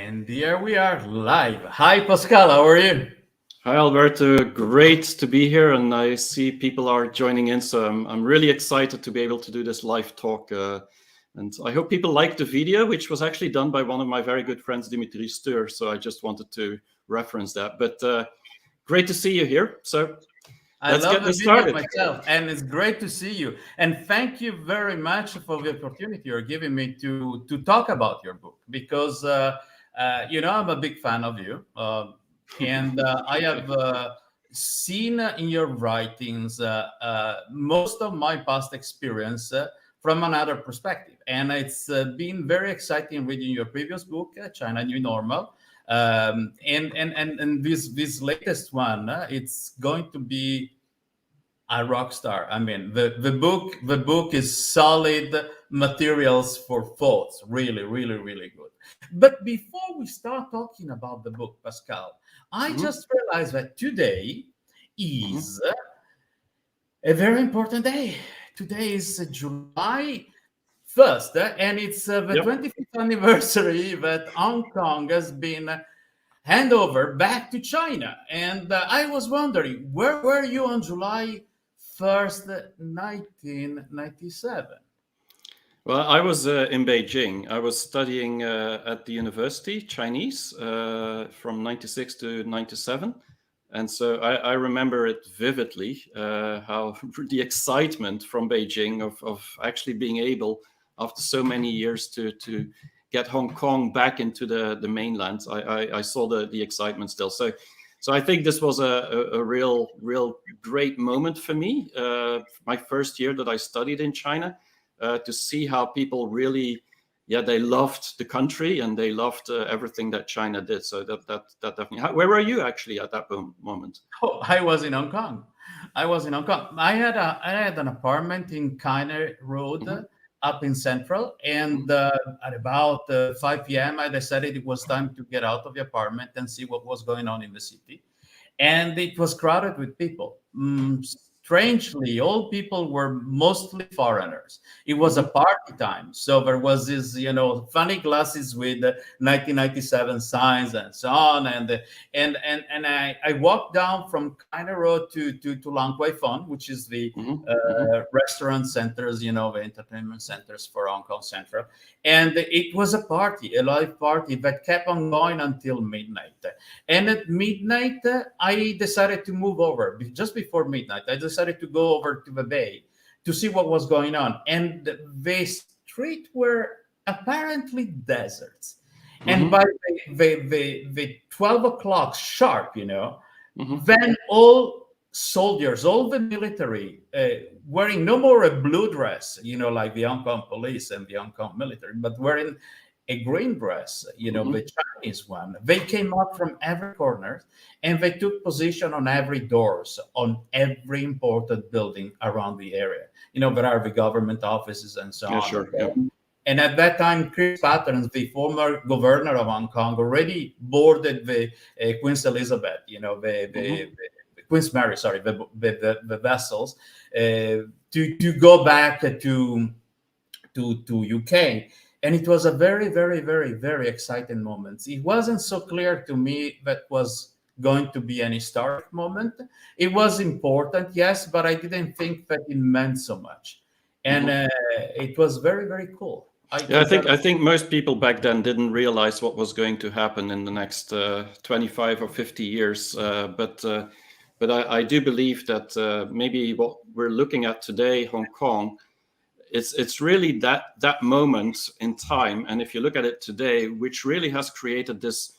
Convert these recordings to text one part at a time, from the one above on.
And here we are live. Hi, Pascal. How are you? Hi, Alberto. Great to be here, and I see people are joining in. So I'm really excited to be able to do this live talk. And I hope people like the video, which was actually done by one of my very good friends, Dimitri Stur. So I just wanted to reference that. But great to see you here. So I let's love get the this video started. myself, and it's great to see you. And thank you very much for the opportunity you're giving me to talk about your book because I'm a big fan of you, and I have seen in your writings most of my past experience from another perspective, and it's been very exciting reading your previous book, China New Normal. And this latest one, it's going to be a rock star. I mean, the book is solid materials for thoughts. Really, really, really good. But before we start talking about the book, Pascal, I Mhm, just realized that today mhm. is a very important day. Today is July 1st, and it's the Yep. 25th anniversary that Hong Kong has been handover back to China. And I was wondering, where were you on July 1st, 1997? Well, I was in Beijing. I was studying at the university Chinese from 96 to 97. And so I remember it vividly, how the excitement from Beijing of actually being able, after so many years, to get Hong Kong back into the mainland. I saw the excitement still. So I think this was a real great moment for me. My first year that I studied in China, to see how people really, yeah, they loved the country and they loved everything that China did. So that definitely. Where were you actually at that moment? Oh, I was in Hong Kong. I was in Hong Kong. I had an apartment in Kiner Road Hmm. up in Central, and at about 5 p.m., I decided it was time to get out of the apartment and see what was going on in the city. And it was crowded with people. Strangely, all people were mostly foreigners. It was a Hmm. party time, so there was this, funny glasses with 1997 signs and so on. And I walked down from Kaina Road to Lang Kwai Fon, which is the Hmm. Hmm. restaurant centers, the entertainment centers for Hong Kong Central. And it was a party, a live party that kept on going until midnight. And at midnight, I decided to move over. Just before midnight, I decided to go over to the bay to see what was going on. And the street were apparently deserts. And Hmm. by the 12 o'clock sharp, Hmm. then all soldiers, all the military, wearing no more a blue dress, like the Hong Kong police and the Hong Kong military, but wearing a green dress, Hmm. the Chinese one. They came up from every corner and they took position on every doors, on every important building around the area. There are the government offices and so Yeah, on. sure. Yeah. And at that time, Chris Patterns, the former governor of Hong Kong, already boarded the Queen Elizabeth, Hmm. the Queen's Mary, sorry, the vessels to go back to UK. And it was a very, very, very, very exciting moment. It wasn't so clear to me that was going to be an historic moment. It was important, yes, but I didn't think that it meant so much. And Hmm. it was very, very cool. Yeah, I got I think most people back then didn't realize what was going to happen in the next 25 or 50 years. But I do believe that maybe what we're looking at today, Hong Kong, it's really that moment in time. And if you look at it today, which really has created this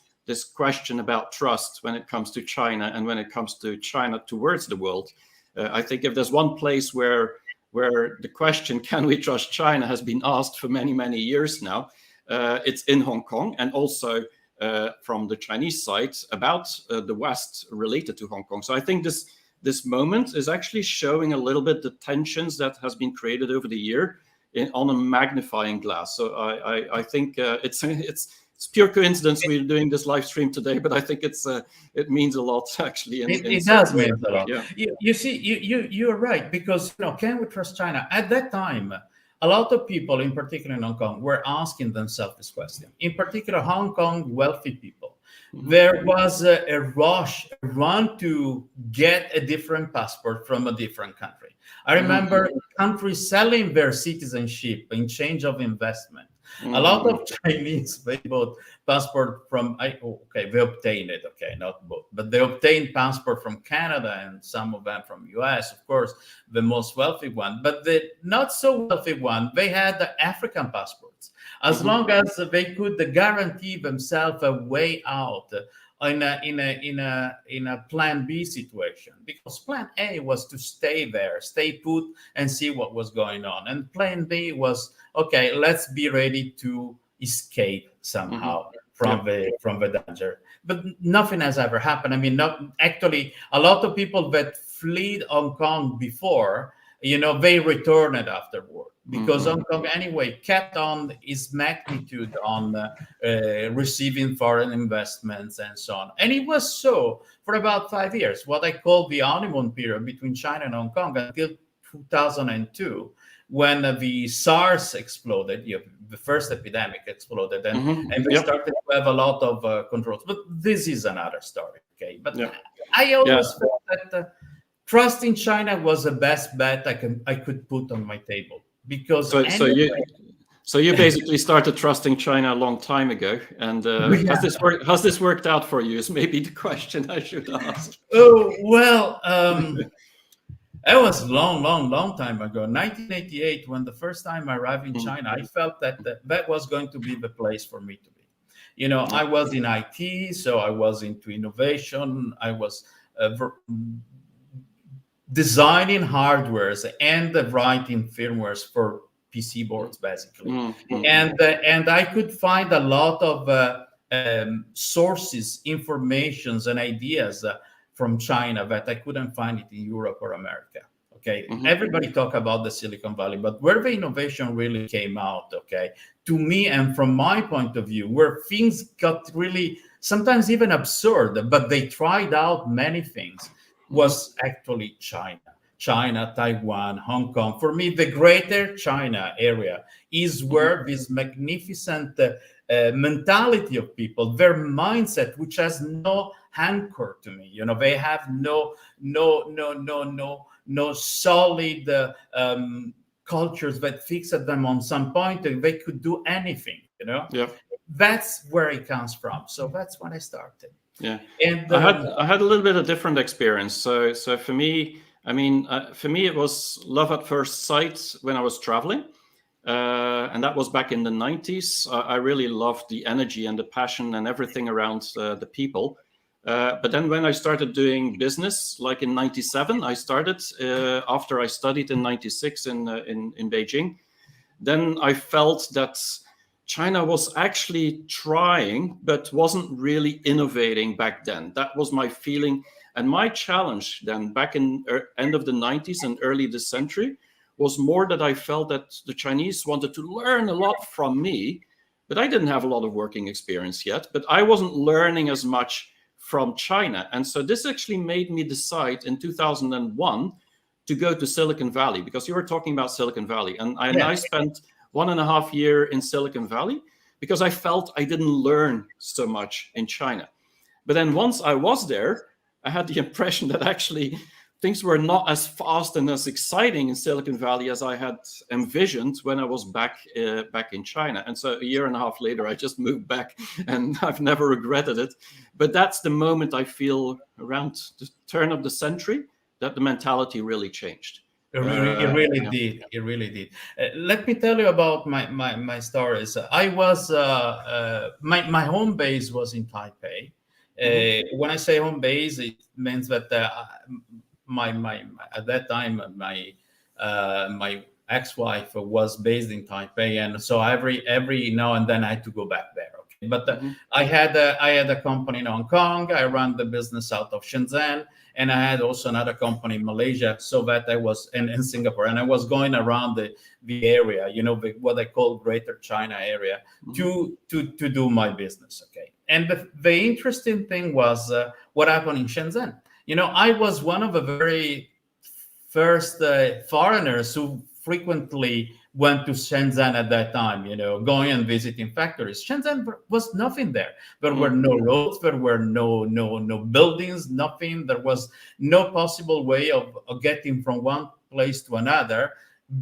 question about trust when it comes to China and when it comes to China towards the world. I think if there's one place where the question, can we trust China, has been asked for many years now, it's in Hong Kong, and also from the Chinese side about the West related to Hong Kong. So I think this moment is actually showing a little bit the tensions that has been created over the year on a magnifying glass. So I think it's pure coincidence we're doing this live stream today, but I think it means a lot actually in It such does a way. mean a lot. Yeah. You see, you're right because can we trust China? At that time, a lot of people, in particular in Hong Kong, were asking themselves this question. In particular, Hong Kong wealthy people. There was a rush, a run to get a different passport from a different country. I remember countries selling their citizenship in change of investment. A lot of Chinese, they bought passport from, they obtained it, not both, but they obtained passport from Canada and some of them from US, of course, the most wealthy one. But the not so wealthy one, they had the African passports. As long as they could guarantee themselves a way out in a plan B situation, because plan A was to stay there, stay put and see what was going on, and plan B was, okay, let's be ready to escape somehow from the danger. But nothing has ever happened. I mean, not actually, a lot of people that fled Hong Kong before, they returned afterward, because Hong Kong anyway kept on its magnitude on receiving foreign investments and so on. And it was so for about 5 years, what I call the honeymoon period between China and Hong Kong, until 2002, when the SARS exploded, the first epidemic exploded, and we started to have a lot of controls. But this is another story, okay? But I always felt that trust in China was the best bet I could put on my table, because so you basically started trusting China a long time ago, and has this worked out for you? Is maybe the question I should ask. Oh well. That was a long time ago. 1988, when the first time I arrived in China, I felt that that was going to be the place for me to be. I was in IT, so I was into innovation. I was designing hardwares and writing firmwares for PC boards, basically. And I could find a lot of sources, informations, and ideas from China that I couldn't find it in Europe or America. Okay, everybody talk about the Silicon Valley, but where the innovation really came out, to me and from my point of view, where things got really sometimes even absurd, but they tried out many things, was actually China, Taiwan, Hong Kong. For me, the greater China area is where this magnificent mentality of people, their mindset, which has no anchor to me. They have no solid cultures that fixed them on some point. They could do anything. That's where it comes from. So that's when I started. Yeah, and I had a little bit of different experience. So for me, it was love at first sight when I was traveling. And that was back in the 90s. I really loved the energy and the passion and everything around the people. But then when I started doing business, like in 97, I started after I studied in 96 in Beijing. Then I felt that China was actually trying, but wasn't really innovating back then. That was my feeling. And my challenge then back in end of the 90s and early this century was more that I felt that the Chinese wanted to learn a lot from me, but I didn't have a lot of working experience yet, but I wasn't learning as much from China. And so this actually made me decide in 2001 to go to Silicon Valley, because you were talking about Silicon Valley. And I spent 1.5 years in Silicon Valley because I felt I didn't learn so much in China. But then once I was there, I had the impression that actually things were not as fast and as exciting in Silicon Valley as I had envisioned when I was back in China. And so 1.5 years later, I just moved back, and I've never regretted it. But that's the moment I feel around the turn of the century that the mentality really changed. It really did. It really did. Let me tell you about my stories. I was my home base was in Taipei. When I say home base, it means that my at that time my ex-wife was based in Taipei, and so every now and then I had to go back there. Okay, but I had a company in Hong Kong. I ran the business out of Shenzhen, and I had also another company in Malaysia. So that I was in Singapore, and I was going around the area, what I call Greater China area, to do my business. Okay, and the interesting thing was what happened in Shenzhen. I was one of the very first foreigners who frequently went to Shenzhen at that time, going and visiting factories. Shenzhen was nothing there. There were no roads, there were no buildings, nothing. There was no possible way of getting from one place to another,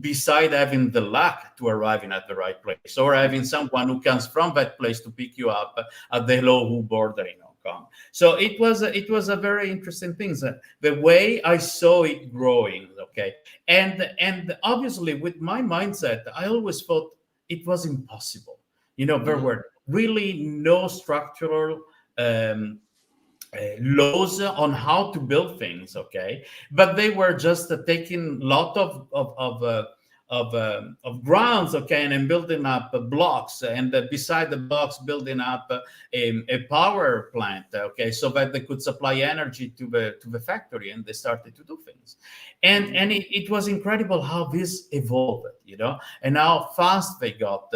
beside having the luck to arriving at the right place, or having someone who comes from that place to pick you up at the Lowu border in Hong Kong. So it was a very interesting thing. The way I saw it growing, okay, and obviously with my mindset, I always thought it was impossible. There were really no structural laws on how to build things, okay, but they were just taking a lot of grounds, okay, and then building up blocks, and beside the blocks building up a power plant, okay, so that they could supply energy to the factory, and they started to do things, and it was incredible how this evolved, and how fast they got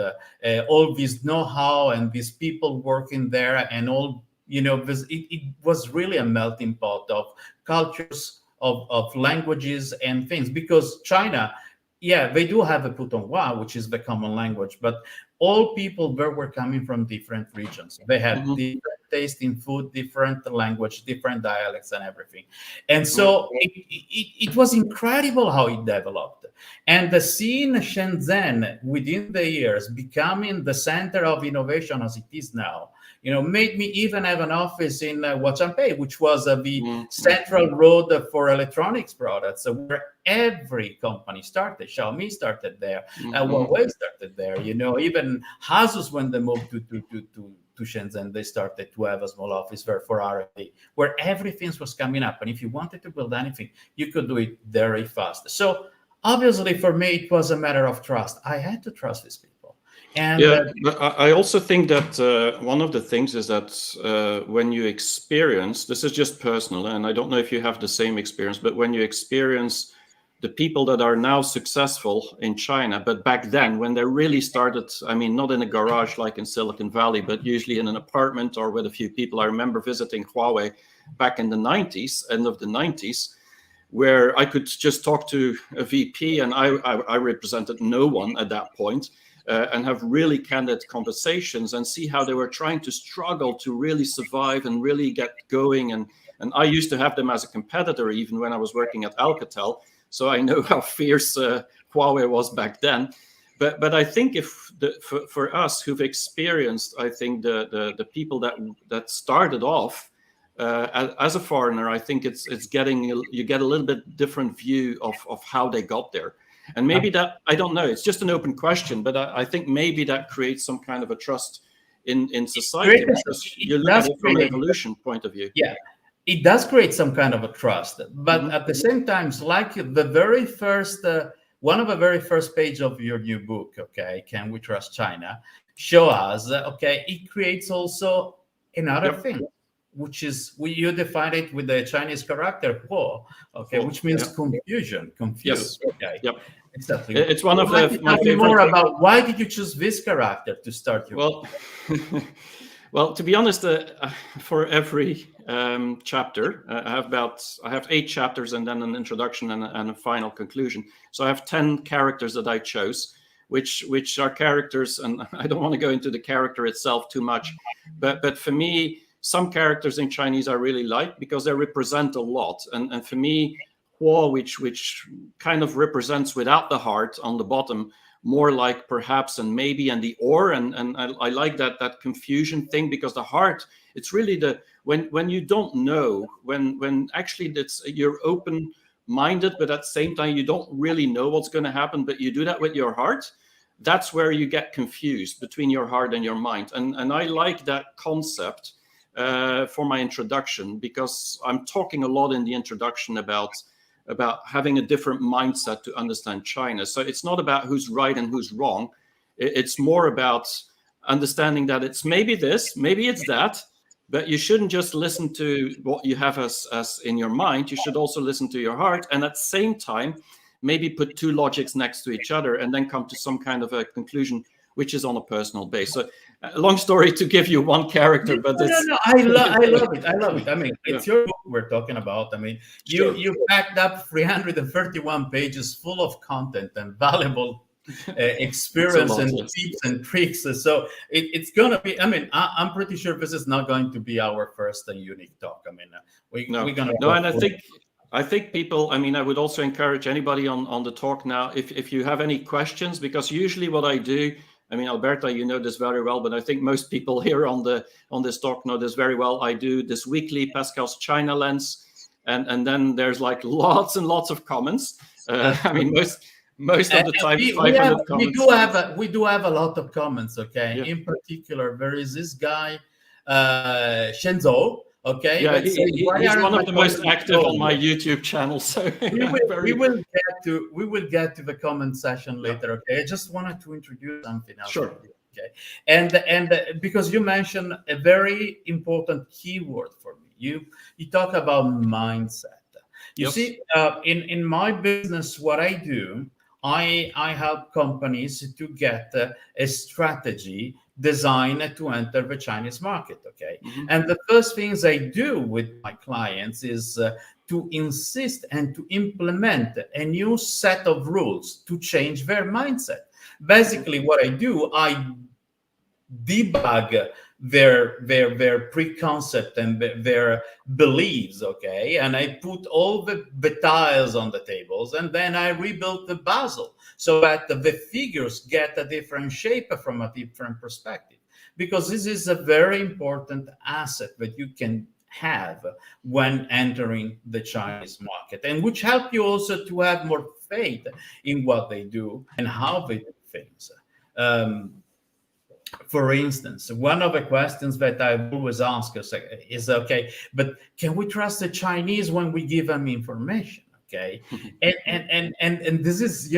all this know-how and these people working there, and all. It was really a melting pot of cultures, of languages and things, because China, they do have a Putonghua, which is the common language, but all people there were coming from different regions. They had different taste in food, different language, different dialects and everything. And so it was incredible how it developed. And seeing Shenzhen within the years becoming the center of innovation as it is now, made me even have an office in Huaqianpei, which was the central road for electronics products, where every company started. Xiaomi started there, Huawei started there. Even Asus, when they moved to Shenzhen, they started to have a small office there for R&D, where everything was coming up. And if you wanted to build anything, you could do it very fast. So obviously, for me, it was a matter of trust. I had to trust these people. And but I also think that one of the things is that when you experience, this is just personal, and I don't know if you have the same experience, but when you experience the people that are now successful in China, but back then when they really started, I mean, not in a garage like in Silicon Valley, but usually in an apartment or with a few people. I remember visiting Huawei back in the 90s, end of the 90s, where I could just talk to a VP, and I represented no one at that point. And have really candid conversations and see how they were trying to struggle to really survive and really get going. And I used to have them as a competitor even when I was working at Alcatel. So I know how fierce Huawei was back then. But I think for us who've experienced, I think the people that started off as a foreigner, I think you get a little bit different view of how they got there. And maybe that, I don't know, it's just an open question, but I think maybe that creates some kind of a trust in society, because you look at it from an evolution point of view. Yeah, it does create some kind of a trust. But at the same time, like the very first, one of the very first page of your new book, okay, Can We Trust China, show us, okay, it creates also another thing, which is, you define it with the Chinese character, Huo, okay, which means confusion, confused. Yes. Okay. Yep. Exactly. It's one of my favorite. More about why did you choose this character to start your book? Well, to be honest, for every chapter, I have 8 chapters and then an introduction and a final conclusion. So I have 10 characters that I chose, which are characters, and I don't want to go into the character itself too much, but for me, some characters in Chinese I really like because they represent a lot, and for me, Huo, which kind of represents without the heart on the bottom, more like perhaps and maybe, and the or, and I like that confusion thing, because the heart, it's really when you don't know, when actually you're open-minded, but at the same time you don't really know what's going to happen, but you do that with your heart. That's where you get confused between your heart and your mind, and I like that concept for my introduction, because I'm talking a lot in the introduction about having a different mindset to understand China. So it's not about who's right and who's wrong. It's more about understanding that it's maybe this, maybe it's that, but you shouldn't just listen to what you have as in your mind. You should also listen to your heart, and at the same time, maybe put 2 logics next to each other and then come to some kind of a conclusion which is on a personal base. So, long story to give you one character, but no, I love it. I mean, it's your book we're talking about. I mean, you packed up 331 pages full of content and valuable experience lot, and yes. tips and tricks. So it's going to be, I mean, I'm pretty sure this is not going to be our first and unique talk. I mean, we're going to No, and I think people, I mean, I would also encourage anybody on the talk now, if you have any questions, because usually what I do, I mean, Alberto, you know this very well, but I think most people here on this talk know this very well. I do this weekly Pascal's China Lens, and then there's like lots and lots of comments. I mean, most of the time, 500 comments. We do have a lot of comments. Okay, Yeah. in particular, there is this guy, Shenzhen. Okay, yeah, let's say, why he's aren't one my of the most comments active on going? my YouTube channel. So we will get to the comment session later. Okay, I just wanted to introduce something else. Sure. Okay, and because you mentioned a very important keyword for me, you talk about mindset. You Yes. see, in my business, what I do, I help companies to get a strategy designed to enter the Chinese market. Okay, and the first things I do with my clients is to insist and to implement a new set of rules to change their mindset. Basically, what I do, I debug their preconcept and their beliefs. Okay, and I put all the tiles on the tables, and then I rebuild the puzzle so that the figures get a different shape from a different perspective, because this is a very important asset that you can have when entering the Chinese market, and which help you also to have more faith in what they do and how they do things. For instance, one of the questions that I've always asked is, okay, but can we trust the Chinese when we give them information? Okay, and this is,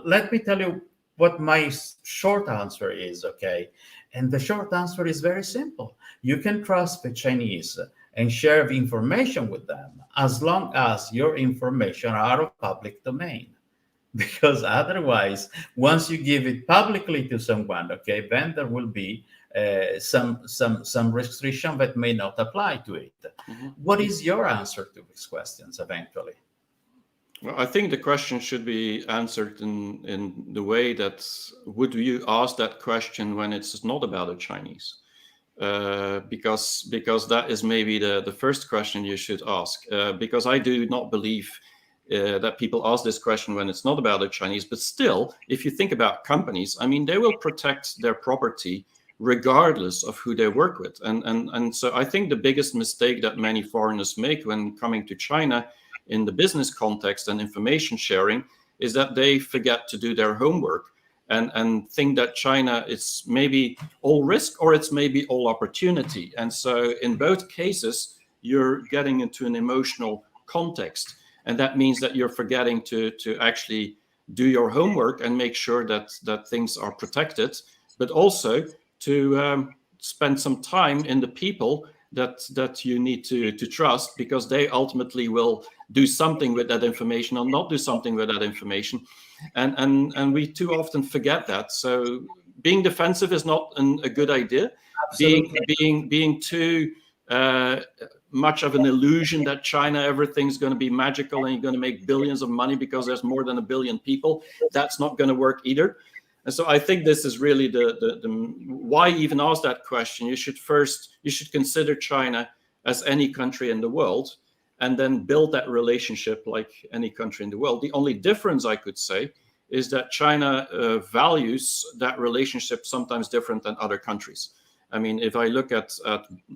let me tell you what my short answer is. Okay, and the short answer is very simple. You can trust the Chinese and share the information with them as long as your information are of public domain. Because otherwise, once you give it publicly to someone, okay, then there will be some restriction that may not apply to it. What is your answer to these questions eventually? Well, I think the question should be answered in the way that, would you ask that question when it's not about the Chinese? Because that is maybe the first question you should ask. Because I do not believe that people ask this question when it's not about the Chinese. But still, if you think about companies, I mean, they will protect their property regardless of who they work with. And so I think the biggest mistake that many foreigners make when coming to China in the business context and information sharing is that they forget to do their homework and think that China is maybe all risk or it's maybe all opportunity. And so in both cases, you're getting into an emotional context. And that means that you're forgetting to actually do your homework and make sure that things are protected, but also to spend some time in the people that you need to trust, because they ultimately will do something with that information or not do something with that information. And we too often forget that. So being defensive is not a good idea. Absolutely. Being too much of an illusion that China, everything's going to be magical and you're going to make billions of money because there's more than 1 billion people, that's not going to work either. And so I think this is really the why even ask that question. You should consider China as any country in the world, and then build that relationship like any country in the world. The only difference I could say is that China values that relationship sometimes different than other countries. I mean, if I look at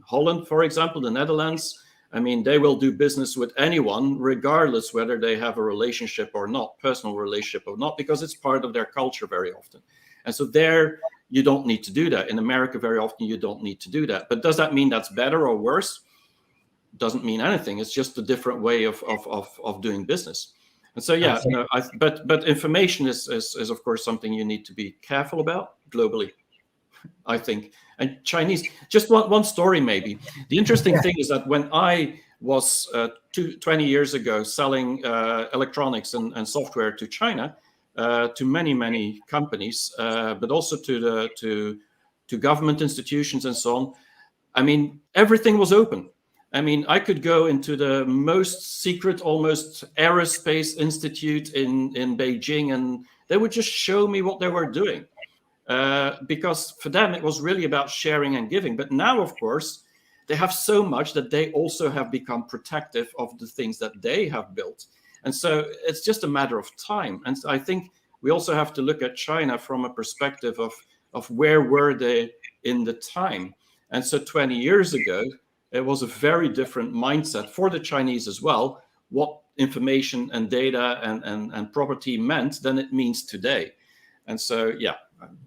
Holland, for example, the Netherlands, I mean, they will do business with anyone, regardless whether they have a relationship or not, personal relationship or not, because it's part of their culture very often. And so there, you don't need to do that. In America, very often, you don't need to do that. But does that mean that's better or worse? Doesn't mean anything. It's just a different way of doing business. And so, yeah, no, but information is of course something you need to be careful about globally, I think. And Chinese, just one story maybe. The interesting thing is that when I was 20 years ago selling electronics and software to China, to many companies, but also to government institutions and so on, I mean, everything was open. I mean, I could go into the most secret, almost aerospace institute in Beijing, and They would just show me what they were doing. Because for them, it was really about sharing and giving. But now, of course, they have so much that they also have become protective of the things that they have built. And so it's just a matter of time. And I think we also have to look at China from a perspective of where were they in the time. And so 20 years ago, it was a very different mindset for the Chinese as well, what information and data and property meant than it means today. And so, yeah,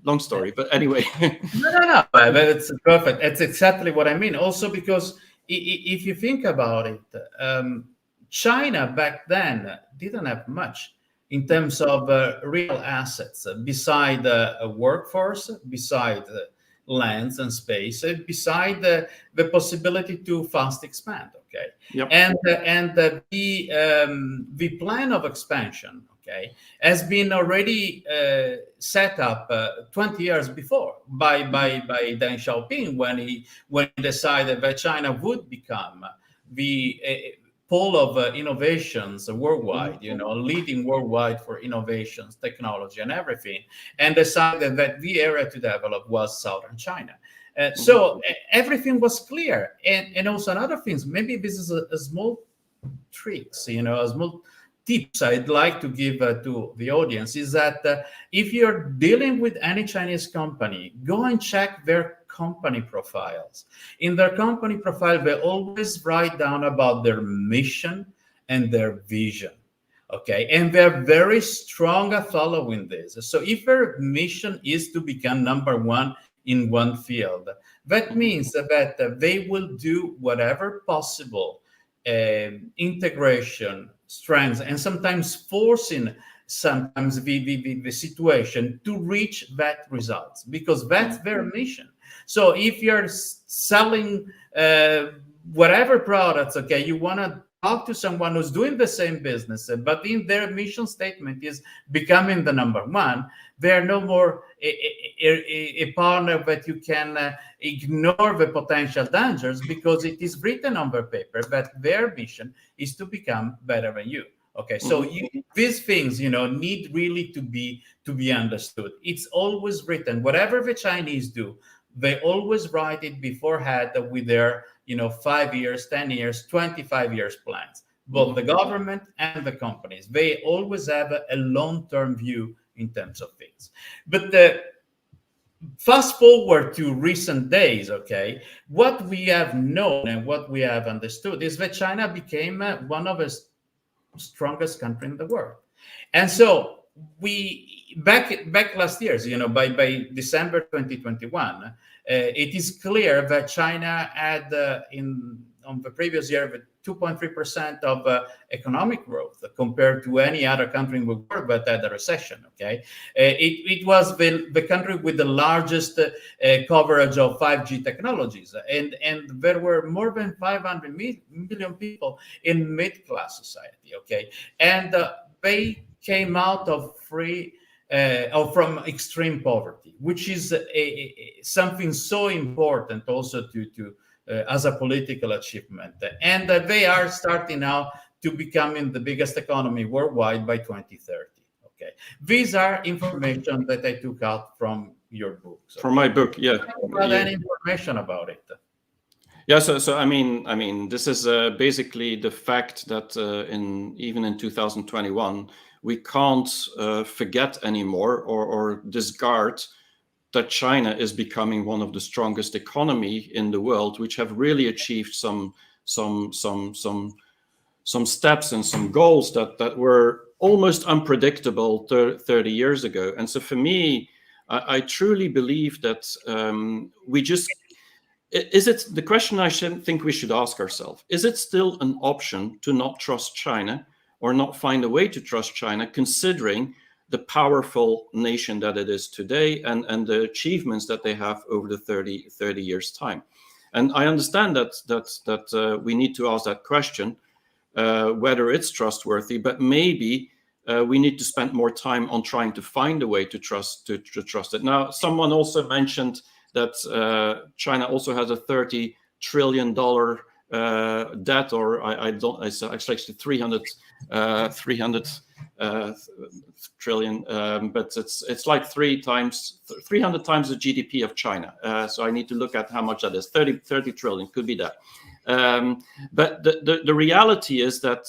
long story, but anyway. No, but it's perfect. It's exactly what I mean. Also, because if you think about it, China back then didn't have much in terms of real assets beside a workforce, beside lands and space, beside the possibility to fast expand. Okay, Yep. And the plan of expansion, okay, has been already set up 20 years before by Deng Xiaoping when he decided that China would become the pole of innovations worldwide, leading worldwide for innovations, technology, and everything, and decided that the area to develop was southern China. So everything was clear, and also another things. Maybe this is a small tricks, a small tips I'd like to give to the audience is that if you're dealing with any Chinese company, go and check their company profiles. In their company profile, they always write down about their mission and their vision. Okay, and they're very strong at following this. So if their mission is to become number one in one field, that means that they will do whatever possible integration, strengths, and sometimes forcing sometimes the situation to reach that results, because that's their mission. So if you're selling whatever products, okay, you want to talk to someone who's doing the same business, but in their mission statement is becoming the number one, they're no more a partner that you can ignore the potential dangers, because it is written on their paper that their mission is to become better than you. Okay, so these things, need really to be understood. It's always written. Whatever the Chinese do, they always write it beforehand with their 5 years, 10 years, 25 years plans. Both the government and the companies, they always have a long-term view in terms of things. But fast forward to recent days, okay, what we have known and what we have understood is that China became one of the strongest country in the world. And so we back last years, by December 2021, it is clear that China had on the previous year 2.3% of economic growth compared to any other country in the world that had a recession. Okay, it was the country with the largest coverage of 5G technologies, and there were more than 500 million people in mid-class society. Okay, and they came out of from extreme poverty, which is something so important also to as a political achievement. And they are starting now to becoming the biggest economy worldwide by 2030. Okay, these are information that I took out from your book. So from my book, yeah. Any information about it? Yeah, so I mean, this is basically the fact that even in 2021, we can't forget anymore or discard that China is becoming one of the strongest economy in the world, which have really achieved some steps and some goals that were almost unpredictable 30 years ago. And so for me, I truly believe that the question I think we should ask ourselves, is it still an option to not trust China or not find a way to trust China, considering the powerful nation that it is today and the achievements that they have over the 30 years time? And I understand that we need to ask that question, whether it's trustworthy, but maybe we need to spend more time on trying to find a way to trust it. Now, someone also mentioned that China also has a $30 trillion debt, or I don't, it's actually 300 trillion, but it's like 300 times the GDP of China. So I need to look at how much that is. 30 trillion could be that. But the reality is that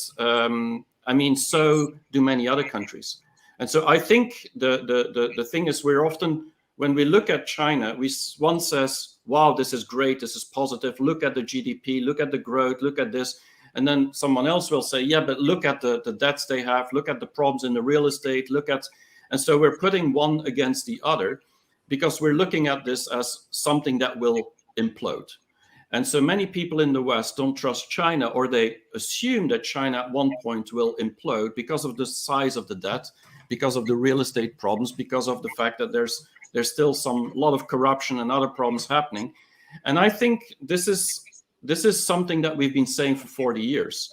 I mean, so do many other countries. And so I think the thing is, we're often, when we look at China, one says, wow, this is great, this is positive, look at the GDP, look at the growth, look at this. And then someone else will say, yeah, but look at the debts they have, look at the problems in the real estate, and so we're putting one against the other because we're looking at this as something that will implode. And so many people in the West don't trust China, or they assume that China at one point will implode because of the size of the debt, because of the real estate problems, because of the fact that there's still a lot of corruption and other problems happening. And I think this is something that we've been saying for 40 years.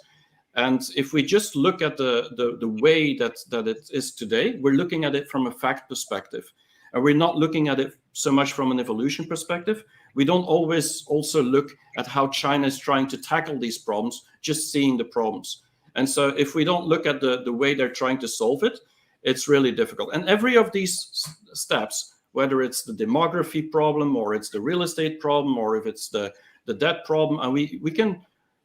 And if we just look at the way that it is today, we're looking at it from a fact perspective. And we're not looking at it so much from an evolution perspective. We don't always also look at how China is trying to tackle these problems, just seeing the problems. And so if we don't look at the way they're trying to solve it, it's really difficult. And every of these steps, whether it's the demography problem, or it's the real estate problem, or if it's the debt problem, and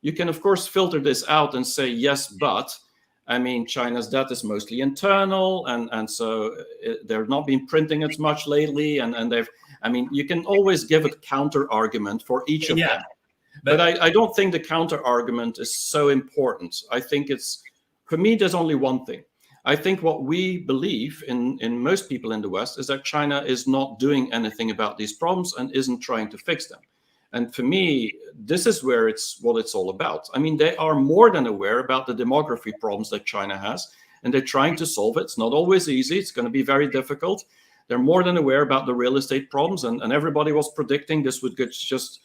you can of course filter this out and say, yes, but I mean, China's debt is mostly internal, and so they're not been printing as much lately, and I mean, you can always give a counter argument for each of them. But I don't think the counter argument is so important. I think for me, there's only one thing. I think what we believe in most people in the West is that China is not doing anything about these problems and isn't trying to fix them. And for me, this is what it's all about. I mean, they are more than aware about the demography problems that China has, and they're trying to solve it. It's not always easy. It's going to be very difficult. They're more than aware about the real estate problems, and everybody was predicting this would just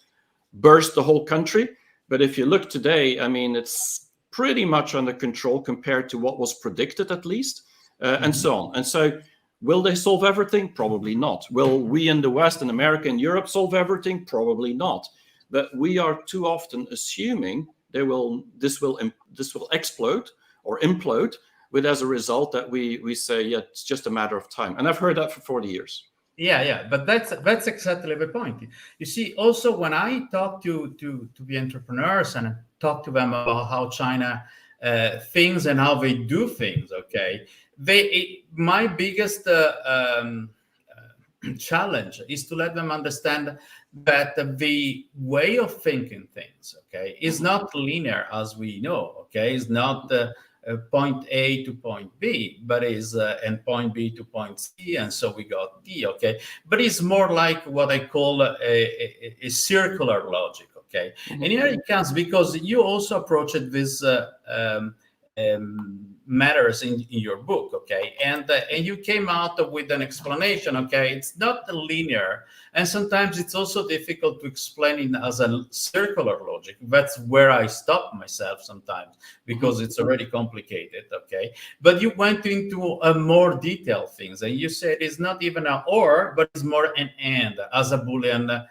burst the whole country. But if you look today, I mean, it's pretty much under control compared to what was predicted, at least, and so on. And so, will they solve everything? Probably not. Will we in the West, in America and Europe, solve everything? Probably not. But we are too often assuming this will explode or implode, with as a result that we say, yeah, it's just a matter of time. And I've heard that for 40 years. Yeah, but that's exactly the point. You see, also when I talk to the entrepreneurs and talk to them about how China thinks and how they do things, okay, my biggest challenge is to let them understand that the way of thinking things, okay, is not linear, as we know, okay, is not point A to point B, but is and point B to point C, and so we got D, okay? But it's more like what I call a circular logic, okay? And here it comes because you also approached this matters in your book, okay? And you came out with an explanation, okay? It's not linear, and sometimes it's also difficult to explain it as a circular logic. That's where I stop myself sometimes, because it's already complicated, okay? But you went into a more detailed things, and you said it's not even an or, but it's more an and, as a Boolean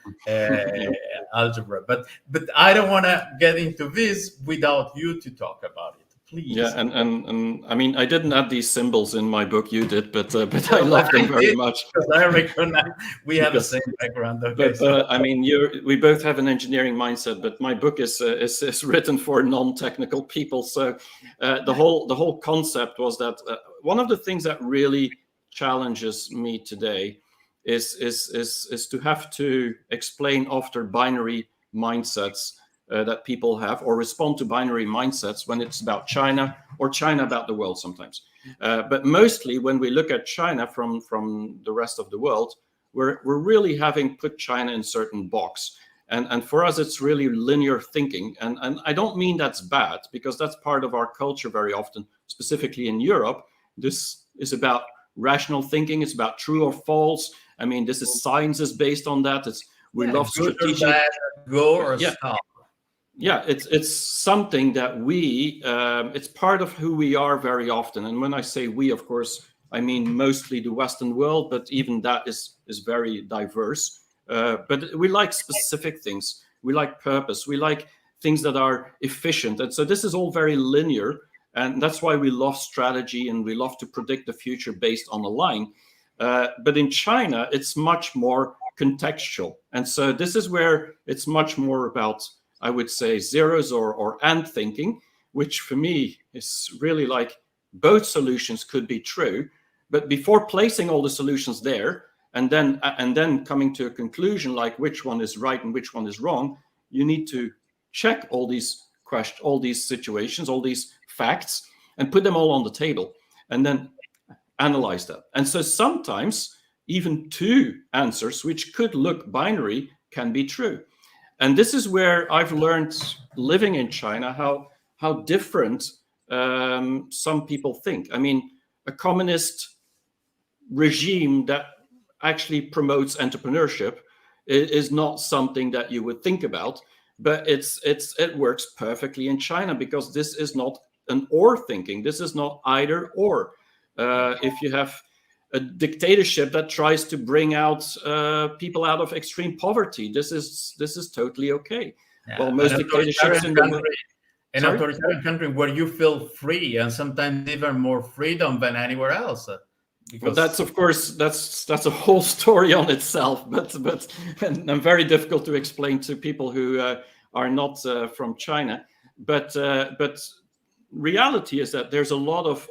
algebra. But I don't want to get into this without you to talk about it. Please. Yeah, and I mean, I didn't add these symbols in my book. You did, but I love them very much. I recognize we have the same background. Okay, but I mean, we both have an engineering mindset, but my book is written for non-technical people. So the whole concept was that one of the things that really challenges me today is to have to explain after binary mindsets that people have, or respond to binary mindsets when it's about China, or China about the world sometimes. But mostly when we look at China from the rest of the world, we're really having put China in a certain box. And for us, it's really linear thinking. And I don't mean that's bad, because that's part of our culture very often, specifically in Europe. This is about rational thinking. It's about true or false. I mean, this is science is based on that. We love strategic. Or bad, go or stop. Yeah, it's something that it's part of who we are very often. And when I say we, of course, I mean mostly the Western world, but even that is very diverse. But we like specific things. We like purpose. We like things that are efficient. And so this is all very linear. And that's why we love strategy and we love to predict the future based on a line. But in China, it's much more contextual. And so this is where it's much more about, I would say, zeros or and thinking, which for me is really like both solutions could be true. But before placing all the solutions there and then coming to a conclusion like which one is right and which one is wrong, you need to check all these questions, all these situations, all these facts, and put them all on the table and then analyze that. And so sometimes even two answers, which could look binary, can be true. And this is where I've learned living in China how different some people think. I mean, a communist regime that actually promotes entrepreneurship is not something that you would think about, but it works perfectly in China because this is not an or thinking. This is not either or. If you have a dictatorship that tries to bring out people out of extreme poverty, this is totally okay. Yeah. Well, most dictatorships in the world. An authoritarian country where you feel free and sometimes even more freedom than anywhere else. Well, that's of course that's a whole story on itself, but and very difficult to explain to people who are not from China. But reality is that there's a lot of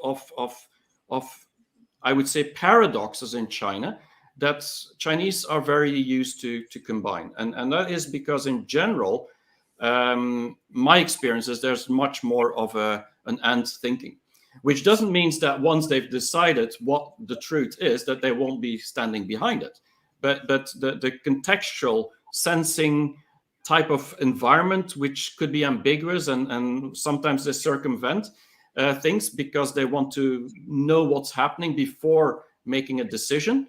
I would say paradoxes in China that Chinese are very used to combine, and that is because in general, my experience is there's much more of an and thinking. Which doesn't mean that once they've decided what the truth is, that they won't be standing behind it. But the contextual sensing type of environment, which could be ambiguous and sometimes they circumvent things because they want to know what's happening before making a decision,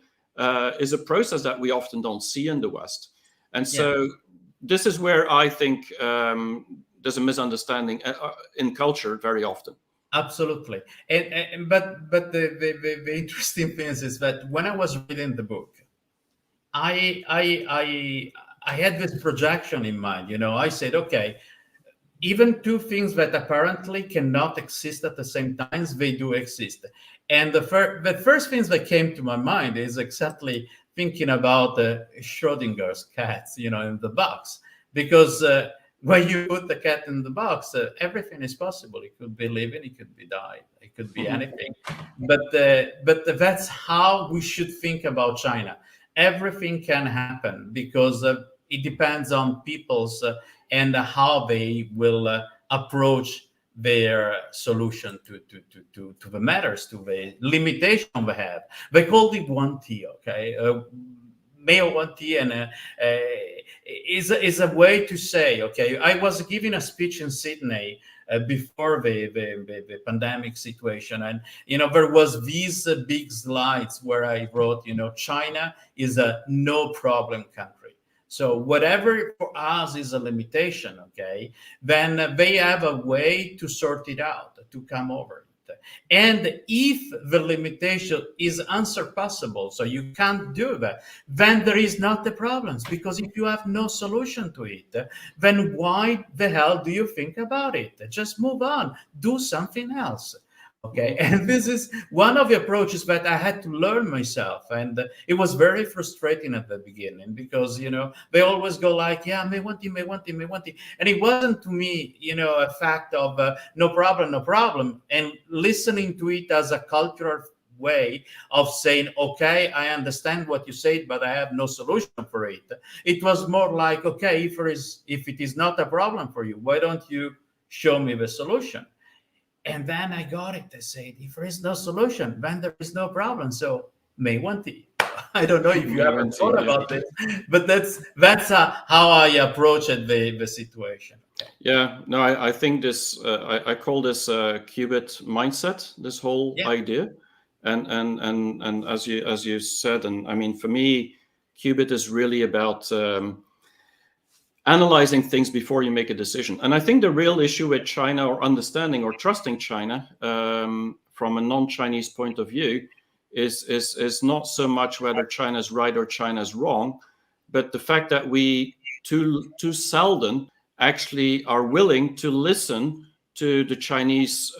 is a process that we often don't see in the West. And so this is where I think there's a misunderstanding in culture very often. Absolutely, but the interesting thing is that when I was reading the book, I had this projection in mind. You know, I said, okay, even two things that apparently cannot exist at the same time, they do exist. And the first things that came to my mind is exactly thinking about Schrodinger's cats, you know, in the box, because. When you put the cat in the box, everything is possible. It could be living, it could be died, it could be anything. But that's how we should think about China. Everything can happen because it depends on people's and how they will approach their solution to the matters, to the limitation they have. They call it 1T, okay? Male 1T and is a way to say, okay, I was giving a speech in Sydney before the pandemic situation, and you know there was these big slides where I wrote, you know, China is a no problem country. So whatever for us is a limitation, okay, then they have a way to sort it out, to come over it. And if the limitation is unsurpassable, so you can't do that, then there is not the problems. Because if you have no solution to it, then why the hell do you think about it? Just move on, do something else. Okay, and this is one of the approaches that I had to learn myself, and it was very frustrating at the beginning because you know they always go like, "Yeah, me want it, and it wasn't to me, you know, a fact of no problem, and listening to it as a cultural way of saying, "Okay, I understand what you said, but I have no solution for it." It was more like, "Okay, if it is not a problem for you, why don't you show me the solution?" And then I got it. I said, if there is no solution, then there is no problem. So may want it. I don't know if you ever thought about this, but that's how I approached the situation. Yeah, no, I think this. I call this Qubit mindset. This whole idea, and as you said, and I mean, for me, Qubit is really about analyzing things before you make a decision. And I think the real issue with China, or understanding or trusting China from a non-Chinese point of view, is not so much whether China's right or China's wrong, but the fact that we too seldom actually are willing to listen to the Chinese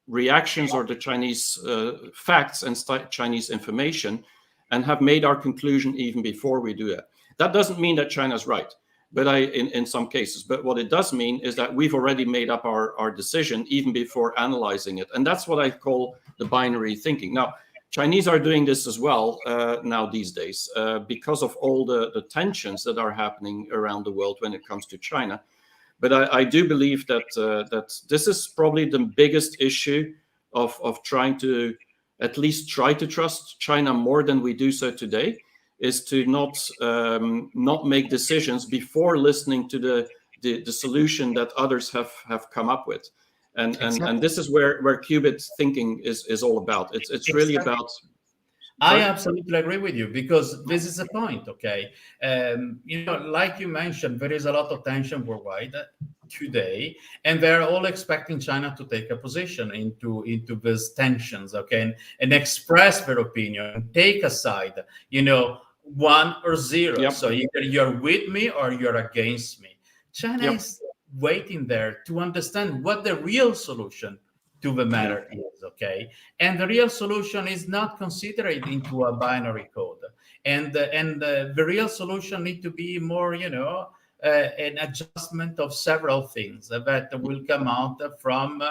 reactions or the Chinese facts and Chinese information, and have made our conclusion even before we do that. That doesn't mean that China's right, but in some cases. But what it does mean is that we've already made up our decision even before analyzing it. And that's what I call the binary thinking. Now, Chinese are doing this as well now these days because of all the tensions that are happening around the world when it comes to China. But I do believe that this is probably the biggest issue of trying to at least try to trust China more than we do so today, is to not make decisions before listening to the solution that others have come up with. And this is where Qubit thinking is all about. It's really about. I absolutely agree with you, because this is the point. Okay, like you mentioned, there is a lot of tension worldwide today, and they're all expecting China to take a position into these tensions. Okay, and express their opinion, take a side. 1 or 0. Yep. So either you're with me or you're against me. China is waiting there to understand what the real solution to the matter is, okay? And the real solution is not considered into a binary code. And the real solution need to be more, an adjustment of several things that will come out from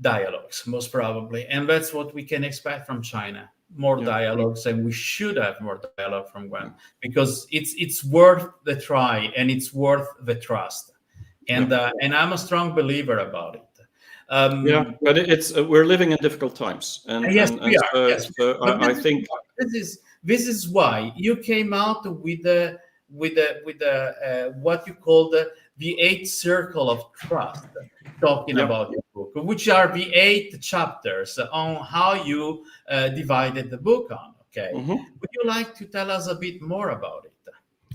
dialogues, most probably. And that's what we can expect from China. More dialogues, and we should have more dialogue from them, because it's worth the try and it's worth the trust. And I'm a strong believer about it. But we're living in difficult times, and yes, and, we and are. so, Yes. so I think this is why you came out with what you call the 8 circle of trust, talking about your book, which are the 8 chapters on how you divided the book on. Okay, would you like to tell us a bit more about it?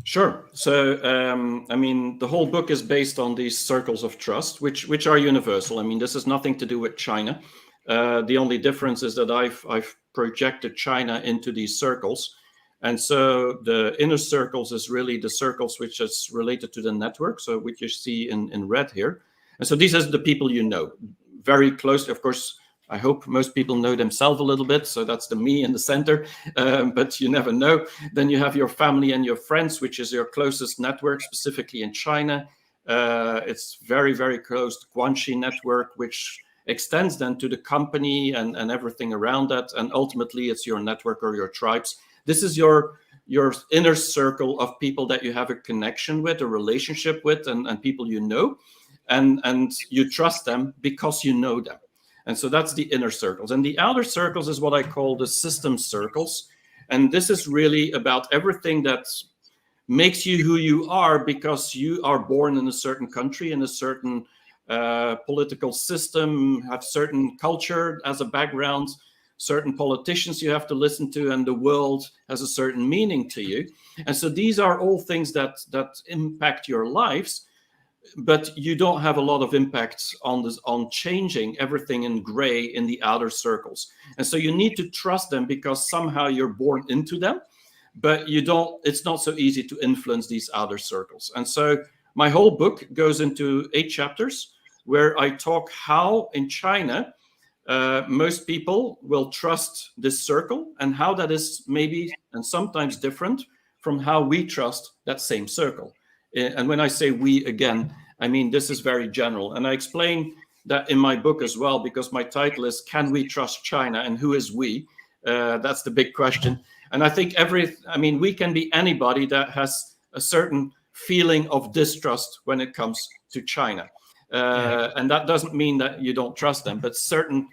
Sure. So, the whole book is based on these circles of trust, which are universal. This has nothing to do with China. The only difference is that I've projected China into these circles. And so the inner circles is really the circles which is related to the network, so which you see in red here. And so these are the people very close. Of course, I hope most people know themselves a little bit, so that's the me in the center, but you never know. Then you have your family and your friends, which is your closest network, specifically in China. It's very, very close to Guanxi network, which extends then to the company and everything around that. And ultimately, it's your network or your tribes. This is your inner circle of people that you have a connection with, a relationship with, and people and you trust them because you know them. And so that's the inner circles. And the outer circles is what I call the system circles. And this is really about everything that makes you who you are, because you are born in a certain country, in a certain political system, have certain culture as a background, certain politicians you have to listen to, and the world has a certain meaning to you. And so these are all things that impact your lives, but you don't have a lot of impact on changing everything in gray in the outer circles. And so you need to trust them, because somehow you're born into them, but it's not so easy to influence these outer circles. And so my whole book goes into 8 chapters where I talk how in China most people will trust this circle, and how that is maybe and sometimes different from how we trust that same circle. And when I say we, again, I mean this is very general. And I explain that in my book as well, because my title is Can We Trust China? And who is we? That's the big question. And I think we can be anybody that has a certain feeling of distrust when it comes to China. And that doesn't mean that you don't trust them, but certain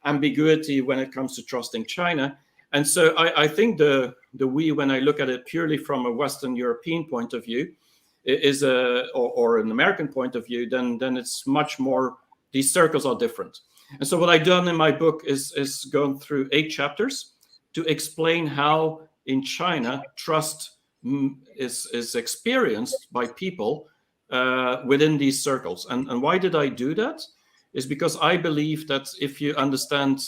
ambiguity when it comes to trusting China. And so I think the we, when I look at it purely from a Western European point of view, is or an American point of view, then it's much more, these circles are different. And so what I've done in my book is going through 8 chapters to explain how in China trust is experienced by people within these circles. And why did I do that? Is because I believe that if you understand,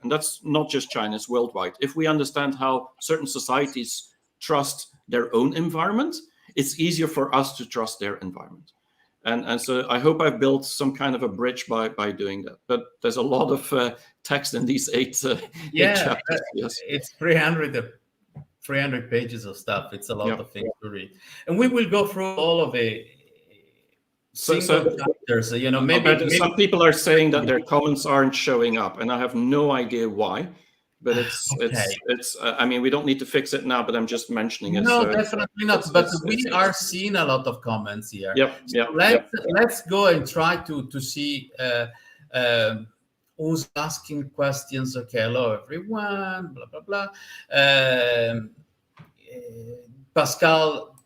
and that's not just China, it's worldwide, if we understand how certain societies trust their own environment, it's easier for us to trust their environment. And so I hope I've built some kind of a bridge by doing that. But there's a lot of text in these eight chapters. Yes, it's 300 pages of stuff. It's a lot of things to read, and we will go through all of it. Chapters, maybe some people are saying that their comments aren't showing up, and I have no idea why. But it's I mean, we don't need to fix it now, but I'm just mentioning it. No, definitely not. But we are seeing a lot of comments here. Let's go and try to see who's asking questions. Okay, hello everyone. Blah blah blah.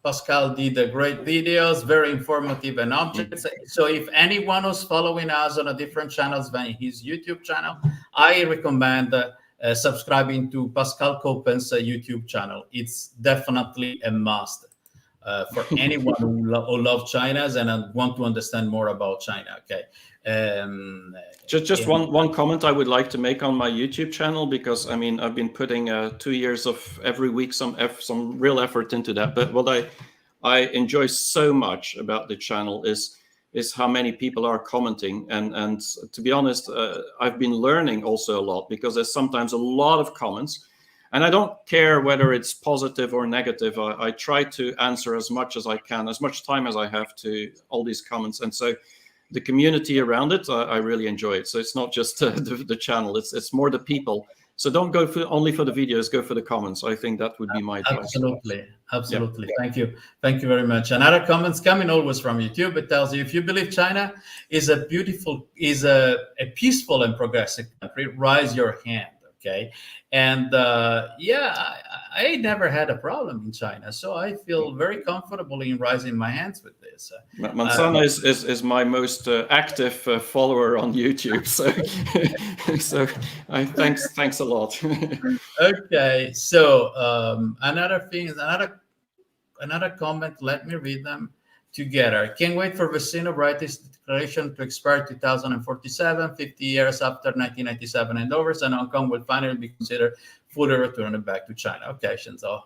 Pascal did a great videos, very informative and objects. So if anyone who's following us on a different channels than his YouTube channel, I recommend subscribing to Pascal Coppens' YouTube channel. It's definitely a must for anyone who loves China and want to understand more about China. Okay. Just one comment I would like to make on my YouTube channel, because I mean, I've been putting 2 years of every week some real effort into that. But what I enjoy so much about the channel is how many people are commenting, and to be honest, I've been learning also a lot, because there's sometimes a lot of comments, and I don't care whether it's positive or negative. I try to answer as much as I can, as much time as I have, to all these comments, and so the community around it, I really enjoy it. So it's not just the channel; it's more the people. So don't go only for the videos, go for the comments. I think that would be my advice. Absolutely. Yeah. Thank you very much. Another comments coming always from YouTube. It tells you, if you believe China is a peaceful and progressive country, raise your hand. Okay, and I never had a problem in China, so I feel very comfortable in raising my hands with this. Manzana is my most active follower on YouTube, so thanks a lot. Okay, so another thing is another comment. Let me read them together. Can't wait for Vecino Bright's declaration to expire 2047, 50 years after 1997 handovers, and Hong Kong will finally be considered fully returned back to China. Okay, Shenzhen.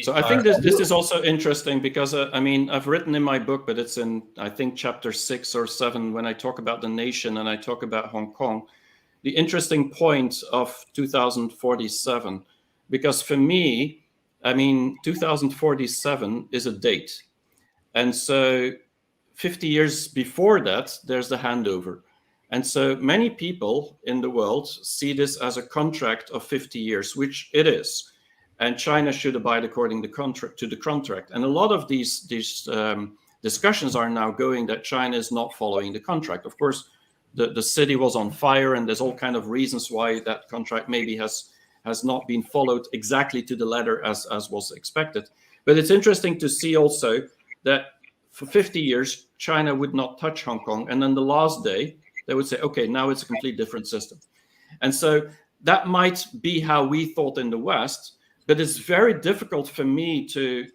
So I think this is also interesting, because I mean, I've written in my book, but it's in, I think, chapter 6 or 7, when I talk about the nation and I talk about Hong Kong, the interesting point of 2047, because for me, I mean, 2047 is a date. And so 50 years before that, there's the handover. And so many people in the world see this as a contract of 50 years, which it is. And China should abide according to the contract. And a lot of these discussions are now going that China is not following the contract. Of course, the city was on fire, and there's all kind of reasons why that contract maybe has not been followed exactly to the letter as was expected. But it's interesting to see also that for 50 years, China would not touch Hong Kong. And then the last day, they would say, okay, now it's a complete different system. And so that might be how we thought in the West, but it's very difficult for me to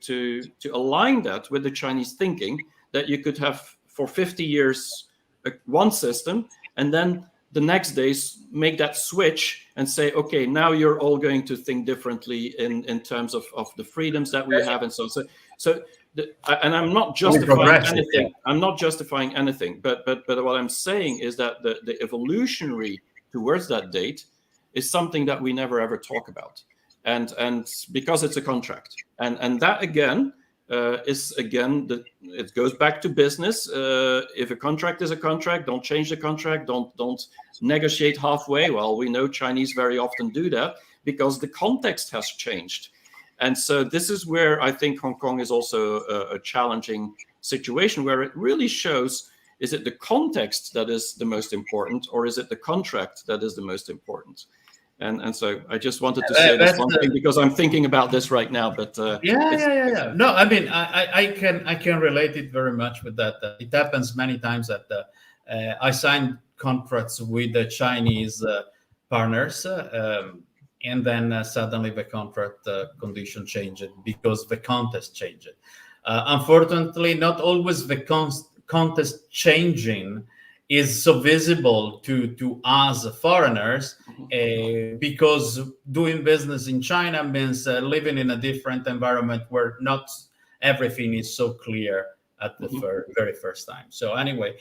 align that with the Chinese thinking, that you could have for 50 years one system, and then the next days make that switch and say, okay, now you're all going to think differently in terms of the freedoms that we have and so on. And I'm not justifying anything. Yeah. I'm not justifying anything, but what I'm saying is that the evolutionary towards that date is something that we never ever talk about, and because it's a contract, and that again it goes back to business. If a contract is a contract, don't change the contract. Don't negotiate halfway. Well, we know Chinese very often do that because the context has changed. And so this is where I think Hong Kong is also a challenging situation, where it really shows, is it the context that is the most important, or is it the contract that is the most important? And so I just wanted to say this one thing, because I'm thinking about this right now. But yeah. No, I mean, I can relate it very much with that. It happens many times that I sign contracts with the Chinese partners. And then suddenly the contract condition changed because the context changed. Unfortunately, not always the context changing is so visible to us foreigners, because doing business in China means living in a different environment where not everything is so clear at the very first time. So anyway,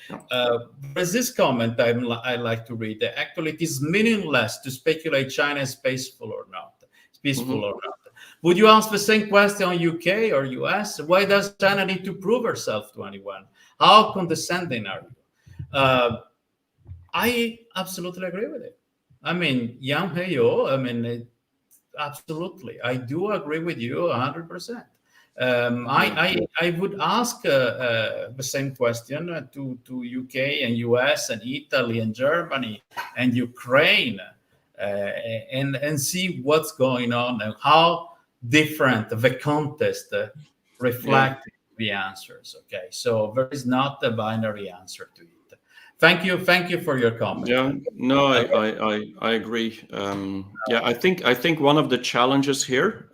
there's this comment I like to read. Actually, it is meaningless to speculate China is peaceful or not. Peaceful or not. Would you ask the same question on UK or US? Why does China need to prove herself to anyone? How condescending are you? I absolutely agree with it. I mean, Yang Heyo, I mean, absolutely. I do agree with you 100%. I would ask the same question to UK and US and Italy and Germany and Ukraine and see what's going on and how different the contest reflect the answers. Okay, so there is not a binary answer to it. Thank you for your comment. Yeah, no, I agree. I think one of the challenges here,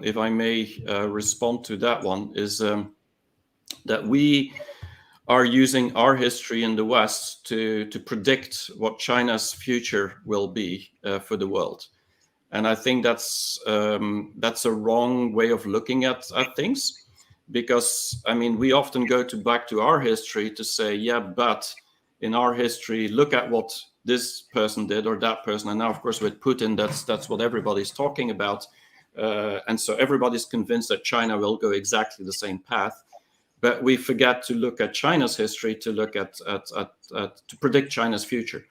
if I may respond to that one, is that we are using our history in the West to predict what China's future will be for the world, and I think that's a wrong way of looking at things, because I mean we often go back to our history to say, yeah, but in our history, look at what this person did or that person. And now, of course, with Putin, that's what everybody's talking about. And so everybody's convinced that China will go exactly the same path. But we forget to look at China's history, to look at to predict China's future.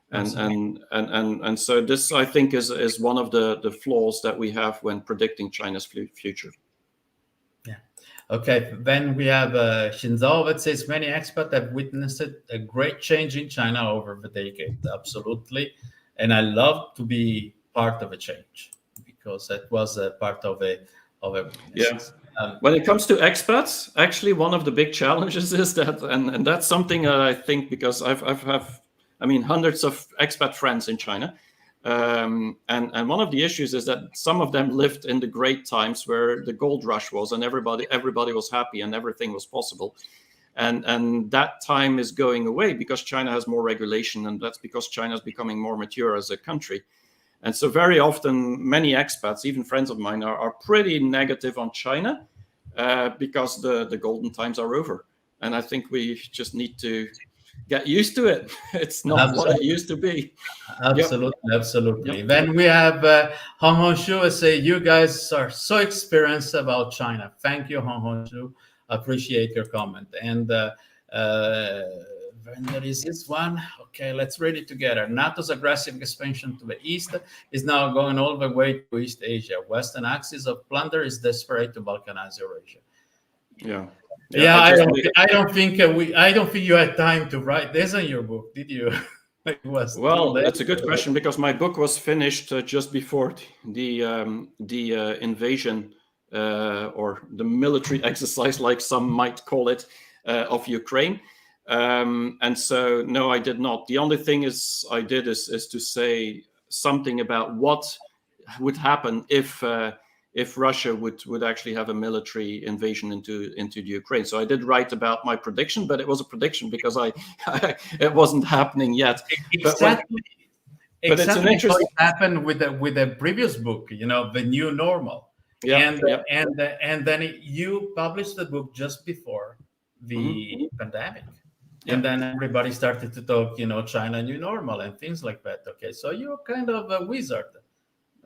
And so this, I think, is one of the flaws that we have when predicting China's future. Okay, then we have Shinzo that says many experts have witnessed a great change in China over the decade. Absolutely. And I love to be part of a change because that was a part of a witness. When it comes to expats, actually one of the big challenges is that, and that's something that I think, because I've hundreds of expat friends in China. And one of the issues is that some of them lived in the great times where the gold rush was and everybody was happy and everything was possible. And that time is going away because China has more regulation, and that's because China is becoming more mature as a country. And so very often many expats, even friends of mine, are pretty negative on China because the golden times are over. And I think we just need to get used to it. It's not what it used to be. Absolutely. Yep. Then we have Hong Hong say, you guys are so experienced about China. Thank you, Hong Hong. Appreciate your comment. And then there is this one. Okay, let's read it together. NATO's aggressive expansion to the east is now going all the way to East Asia. Western axis of plunder is desperate to balkanize Eurasia. I don't think you had time to write this in your book, did you? That's a good question, because my book was finished just before the invasion or the military exercise, like some might call it, of Ukraine. And so, no, I did not. The only thing I did is to say something about what would happen if Russia would actually have a military invasion into the Ukraine. So I did write about my prediction, but it was a prediction because it wasn't happening yet. Exactly. But it's an interesting. What happened with the previous book, the new normal. And then you published the book just before the pandemic. And then everybody started to talk, China new normal and things like that. Okay, so you're kind of a wizard.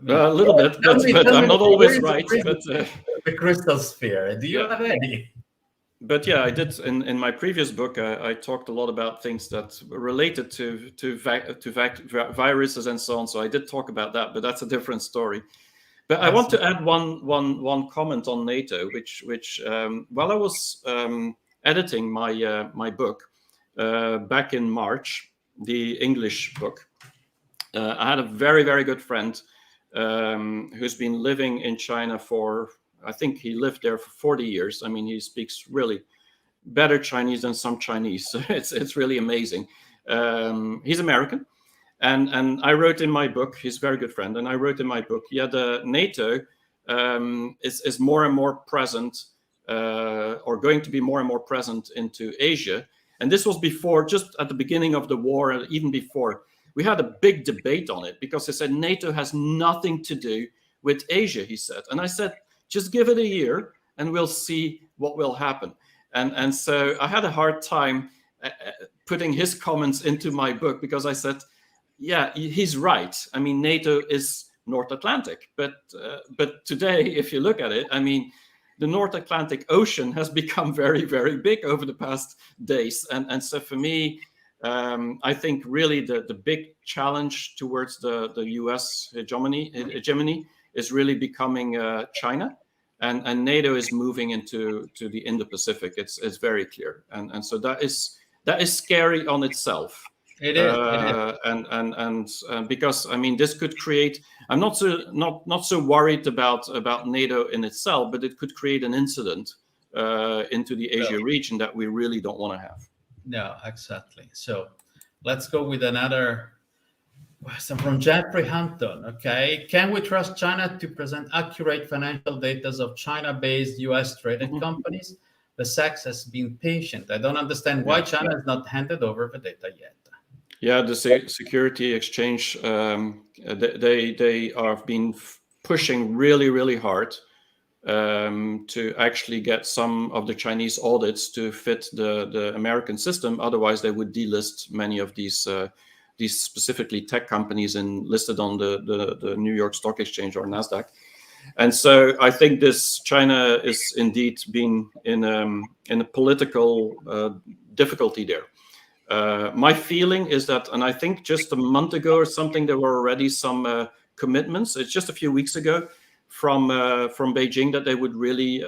A little bit, but I'm not always right. But the crystal sphere. Do you have any? But yeah, I did in my previous book. I talked a lot about things that were related to viruses and so on. So I did talk about that, but that's a different story. But I want to add one comment on NATO, which while I was editing my book back in March, the English book, I had a very, very good friend who's been living in China for, I think he lived there for 40 years. I mean, he speaks really better Chinese than some Chinese. So it's really amazing. He's American. And I wrote in my book, he's a very good friend, and I wrote in my book, the NATO is more and more present, or going to be more and more present into Asia. And this was before, just at the beginning of the war, and even before. We had a big debate on it because they said NATO has nothing to do with Asia, he said. And I said, just give it a year and we'll see what will happen. And so I had a hard time putting his comments into my book, because I said, yeah, he's right. I mean, NATO is North Atlantic, but today, if you look at it, I mean, the North Atlantic Ocean has become very, very big over the past days. And so for me, I think really the big challenge towards the US hegemony is really becoming China. And NATO is moving into the Indo-Pacific. It's very clear, and so that is scary on itself. It is. And because, I mean, this could create. I'm not so worried about NATO in itself, but it could create an incident into the Asia region that we really don't want to have. No, exactly. So let's go with another question from Jeffrey Hampton. Okay, can we trust China to present accurate financial data of China-based US traded companies? The SEC has been patient. I don't understand why China has not handed over the data yet. Yeah, the Security Exchange, they have been pushing really, really hard to actually get some of the Chinese audits to fit the American system. Otherwise, they would delist many of these specifically tech companies and listed on the New York Stock Exchange or NASDAQ. And so I think China is indeed being in a political difficulty there. My feeling is that, and I think just a month ago or something, there were already some commitments. It's just a few weeks ago from Beijing that they would really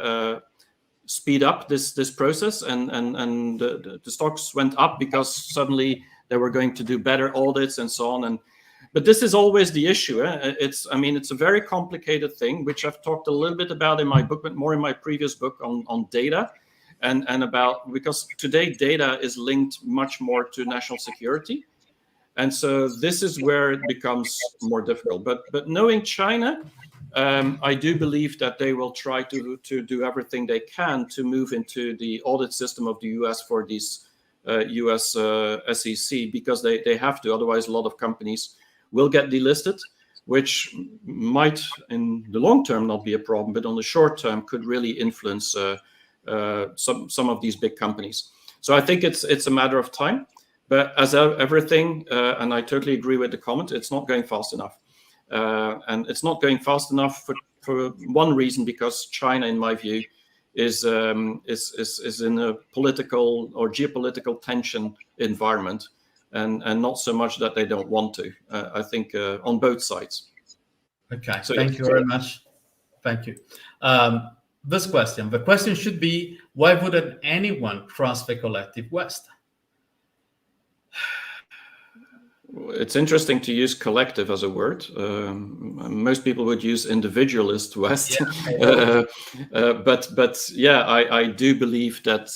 speed up this process, and the stocks went up because suddenly they were going to do better audits and so on. But this is always the issue. It's a very complicated thing, which I've talked a little bit about in my book, but more in my previous book on data. And about, because today data is linked much more to national security, and so this is where it becomes more difficult. But knowing China, I do believe that they will try to do everything they can to move into the audit system of the US for these US SEC, because they have to. Otherwise, a lot of companies will get delisted, which might in the long term not be a problem, but on the short term could really influence some of these big companies. So I think it's a matter of time. But as everything, and I totally agree with the comment, it's not going fast enough. And it's not going fast enough for one reason, because China, in my view, is in a political or geopolitical tension environment, and not so much that they don't want to. I think on both sides. Okay, so thank you very much. Thank you. The question should be, why wouldn't anyone trust the collective West? It's interesting to use collective as a word. Most people would use individualist West. Yeah. But yeah, I do believe that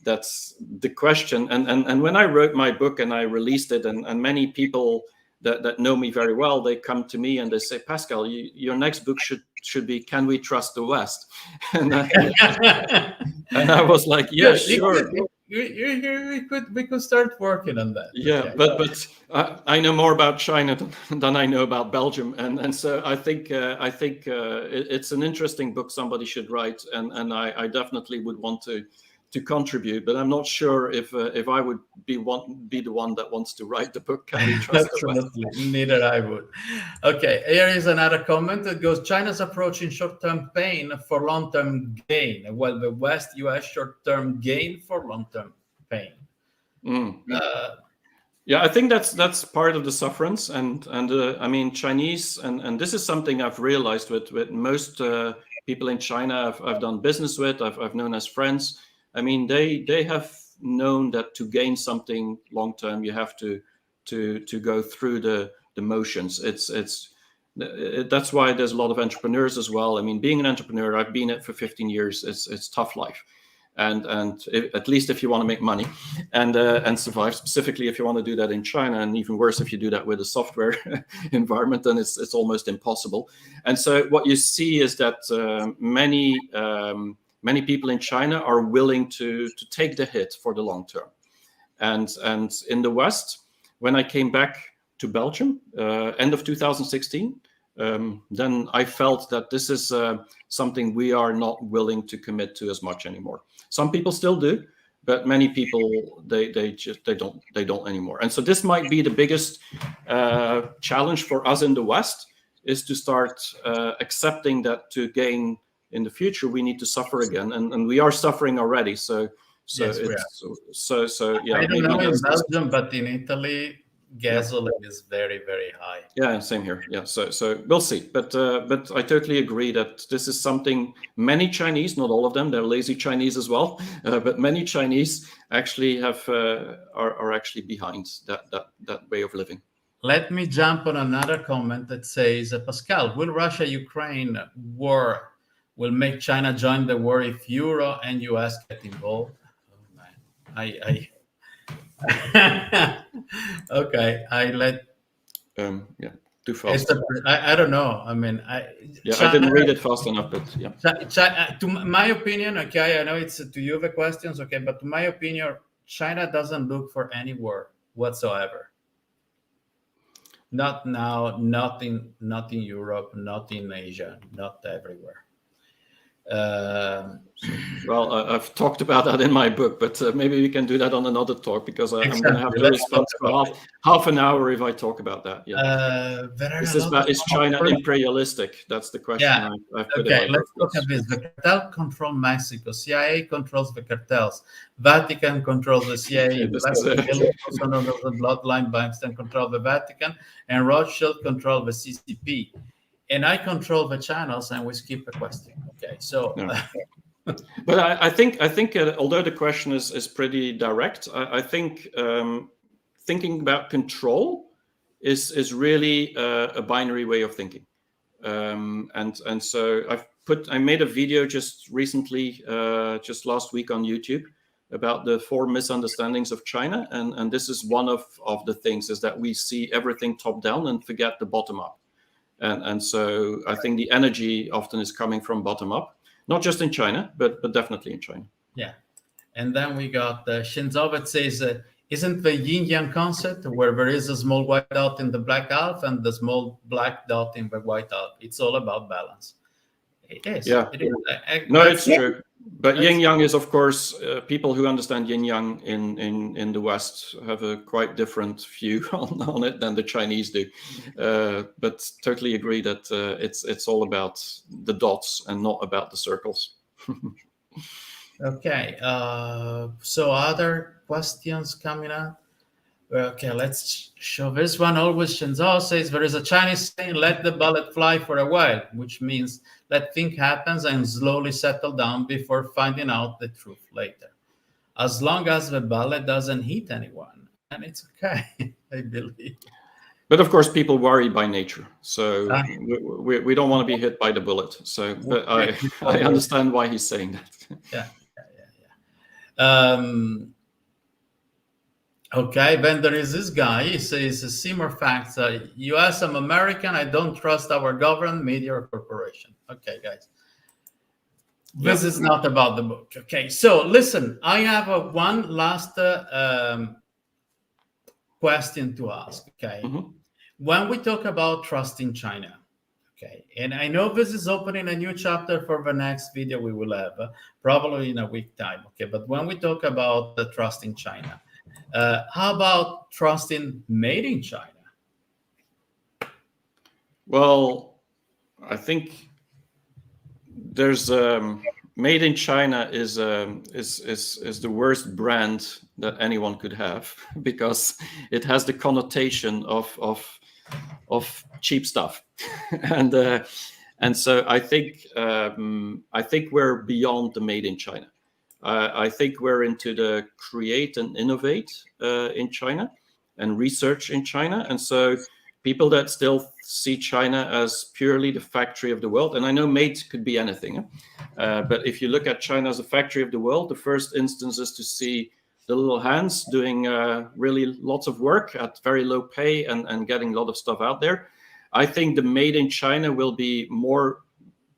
that's the question. And when I wrote my book and I released it, and many people that know me very well, they come to me and they say, Pascal, your next book should be, Can We Trust the West? And I was like, yeah, sure. We could start working on that. Yeah, okay. but I know more about China than I know about Belgium, and so I think it's an interesting book somebody should write, and I definitely would want to contribute, but I'm not sure if I would be the one that wants to write the book. Can we trust the West? Neither I would. Okay, here is another comment that goes, China's approaching short-term pain for long-term gain, while the West, US short-term gain for long-term pain. Yeah, I think that's part of the sufferance, and I mean, Chinese, and this is something I've realized with most people in China I've done business with, I've known as friends. I mean, they have known that to gain something long term, you have to go through the motions. That's why there's a lot of entrepreneurs as well. I mean, being an entrepreneur, I've been it for 15 years. It's tough life, and at least if you want to make money and survive. Specifically, if you want to do that in China, and even worse if you do that with a software environment, then it's almost impossible. And so what you see is that many people in China are willing to take the hit for the long term. And in the West, when I came back to Belgium, end of 2016, then I felt that this is something we are not willing to commit to as much anymore. Some people still do, but many people they don't anymore. And so this might be the biggest challenge for us in the West, is to start accepting that to gain in the future we need to suffer again, and we are suffering already. So Yes, yeah. I don't know in Belgium, but in Italy, gasoline is very, very high. Yeah, same here. Yeah, so we'll see. But I totally agree that this is something many Chinese, not all of them, they're lazy Chinese as well, but many Chinese actually are actually behind that way of living. Let me jump on another comment that says, Pascal, will Russia-Ukraine war will make China join the war if Euro and US get involved? Oh man, okay, I let. Yeah, too fast. I don't know. I mean, China, I didn't read it fast enough, but yeah. To my opinion, okay, I know it's to you the questions, okay, but to my opinion, China doesn't look for any war whatsoever. Not now, not in Europe, not in Asia, not everywhere. Well, I've talked about that in my book, but maybe we can do that on another talk, because I'm going to have to respond for half an hour if I talk about that. Yeah. Is China imperialistic? That's the question. Yeah. I've put okay, in my let's book. look at this. The cartel control Mexico. CIA controls the cartels. Vatican controls the CIA. The bloodline banks then control the Vatican, and Rothschild control the CCP. And I control the channels, and we skip a question. Okay, so. Yeah. But I think although the question is pretty direct, I think thinking about control is really a binary way of thinking, and so I made a video just recently, just last week on YouTube, about the 4 misunderstandings of China, and this is one of the things, is that we see everything top down and forget the bottom up. And so I think the energy often is coming from bottom up, not just in China, but definitely in China. Yeah. And then we got Shinzo that says, isn't the yin-yang concept where there is a small white dot in the black half and the small black dot in the white half? It's all about balance. It is. Yeah. It is. No, it's true. But yin-yang is, of course, people who understand yin-yang in the West have a quite different view on it than the Chinese do. But totally agree that it's all about the dots and not about the circles. Okay. So other questions coming up? Okay, let's show this one. Always Shenzhen says there is a Chinese saying, let the bullet fly for a while, which means let things happen and slowly settle down before finding out the truth later. As long as the bullet doesn't hit anyone, and it's okay, I believe. But of course, people worry by nature. So we don't want to be hit by the bullet. So but I understand why he's saying that. Yeah. Okay, then there is this guy. He says, Seymour facts. U.S. I'm American. I don't trust our government, media, or corporation. Okay, guys. This is not about the book. Okay, so listen, I have one last question to ask. Okay. Mm-hmm. When we talk about trusting China, okay, and I know this is opening a new chapter for the next video we will have, probably in a week time. Okay, but when we talk about the trusting China, how about trusting made in China? Well, I think there's made in China is the worst brand that anyone could have, because it has the connotation of cheap stuff, and so I think we're beyond the made in China. I think we're into the create and innovate in China and research in China. And so people that still see China as purely the factory of the world, and I know made could be anything, but if you look at China as a factory of the world, the first instance is to see the little hands doing really lots of work at very low pay and getting a lot of stuff out there. I think the made in China will be more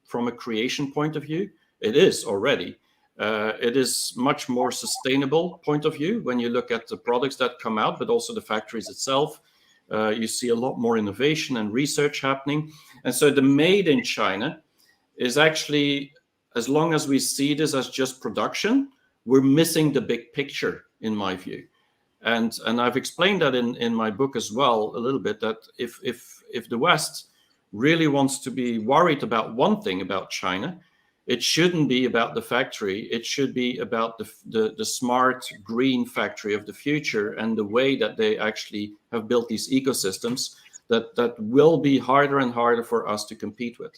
from a creation point of view. It is already. It is much more sustainable point of view when you look at the products that come out, but also the factories itself. You see a lot more innovation and research happening. And so the made in China is actually, as long as we see this as just production, we're missing the big picture, in my view. And I've explained that in my book as well a little bit, that if the West really wants to be worried about one thing about China, it shouldn't be about the factory. It should be about the smart green factory of the future, and the way that they actually have built these ecosystems that will be harder and harder for us to compete with.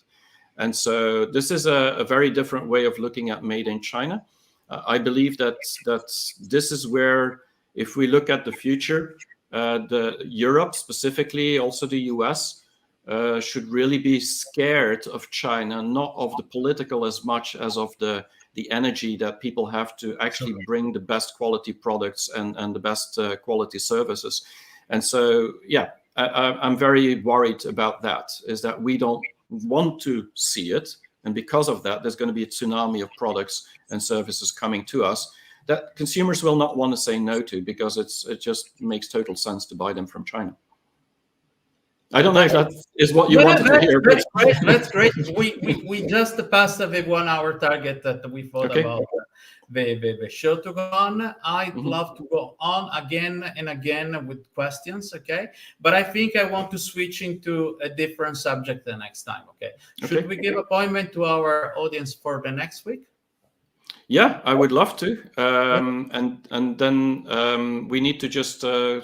And so this is a very different way of looking at made in China. I believe that this is where, if we look at the future, the Europe specifically, also the US, should really be scared of China, not of the political as much as of the energy that people have to actually bring the best quality products and the best quality services. And so, yeah, I'm very worried about that, is that we don't want to see it. And because of that, there's going to be a tsunami of products and services coming to us that consumers will not want to say no to, because it just makes total sense to buy them from China. I don't know if that is what you wanted to hear. That's great. That's great. We just passed the 1 hour target that we thought about the show to go on. I'd love to go on again and again with questions, okay? But I think I want to switch into a different subject the next time, okay? Should we give appointment to our audience for the next week? Yeah, I would love to. And then we need to just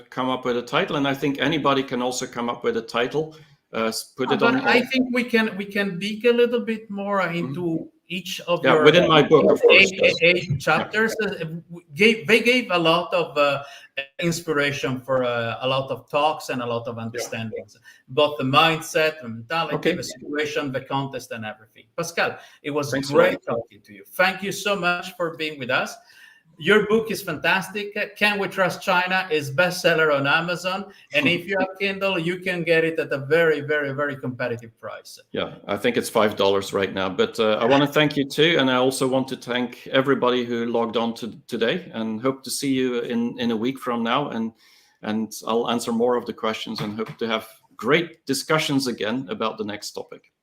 come up with a title. And I think anybody can also come up with a title. Put it on. I think we can dig a little bit more into each of your within my book, of course, eight chapters. They gave a lot of inspiration for a lot of talks and a lot of understandings, both the mindset, the mentality, the situation, the context, and everything. Pascal, it was great talking to you. Thank you so much for being with us. Your book is fantastic. Can We Trust China is bestseller on Amazon. And if you have Kindle, you can get it at a very, very, very competitive price. Yeah, I think it's $5 right now. But I want to thank you too. And I also want to thank everybody who logged on today, and hope to see you in a week from now. And I'll answer more of the questions, and hope to have great discussions again about the next topic.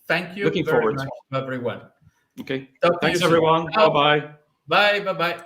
Thank you. Looking forward. Much, everyone. Okay. Talk Thanks, everyone. Bye-bye. Bye. Bye-bye.